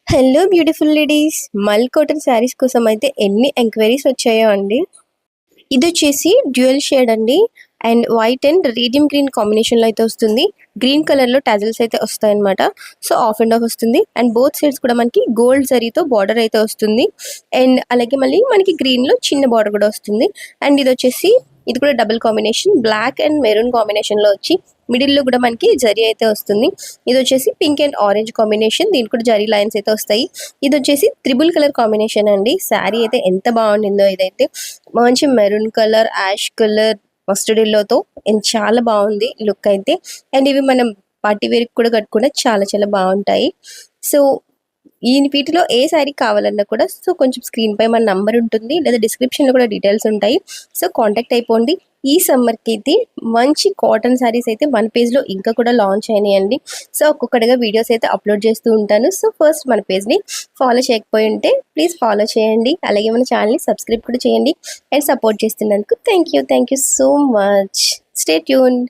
Hello beautiful ladies, మల్ cotton saris కోసం అయితే ఎన్ని ఎంక్వైరీస్ వచ్చాయో అండి. ఇది వచ్చేసి డ్యూయల్ షేడ్ అండి. And white and radium green కాంబినేషన్లో అయితే వస్తుంది. గ్రీన్ కలర్లో టాజిల్స్ అయితే వస్తాయన్నమాట. సో ఆఫ్ అండ్ ఆఫ్ వస్తుంది. అండ్ బోత్ సైడ్స్ కూడా మనకి గోల్డ్ జరీతో బార్డర్ అయితే వస్తుంది. అండ్ అలాగే మళ్ళీ మనకి గ్రీన్లో చిన్న బార్డర్ కూడా వస్తుంది. అండ్ ఇది వచ్చేసి ఇది కూడా double combination, black and maroon కాంబినేషన్లో వచ్చి మిడిల్లో కూడా మనకి జరీ అయితే వస్తుంది. ఇది వచ్చేసి పింక్ అండ్ ఆరెంజ్ కాంబినేషన్, దీనికి కూడా జరీ లైన్స్ అయితే వస్తాయి. ఇది వచ్చేసి త్రిబుల్ కలర్ కాంబినేషన్ అండి. శారీ అయితే ఎంత బాగుండిందో, ఇదైతే మంచి maroon colour, ash colour, mustard ఎల్లోతో చాలా బాగుంది లుక్ అయితే. అండ్ ఇవి మనం పార్టీ వేర్ కూడా కట్టుకుంటే చాలా చాలా బాగుంటాయి. సో వీటిలో ఏ శారీ కావాలన్నా కూడా సో కొంచెం స్క్రీన్ పై మన నంబర్ ఉంటుంది, లేదా డిస్క్రిప్షన్లో కూడా డీటెయిల్స్ ఉంటాయి. సో కాంటాక్ట్ అయిపోండి. ఈ సమ్మర్కి అయితే మంచి కాటన్ శారీస్ అయితే మన పేజ్లో ఇంకా కూడా లాంచ్ అయినాయండి. సో ఒక్కొక్కటిగా వీడియోస్ అయితే అప్లోడ్ చేస్తూ ఉంటాను. సో ఫస్ట్ మన పేజ్ని ఫాలో చేయకపోయి ఉంటే ప్లీజ్ ఫాలో చేయండి. అలాగే మన ఛానల్ని సబ్స్క్రైబ్ కూడా చేయండి. అండ్ సపోర్ట్ చేస్తున్నందుకు thank you so much. Stay tuned.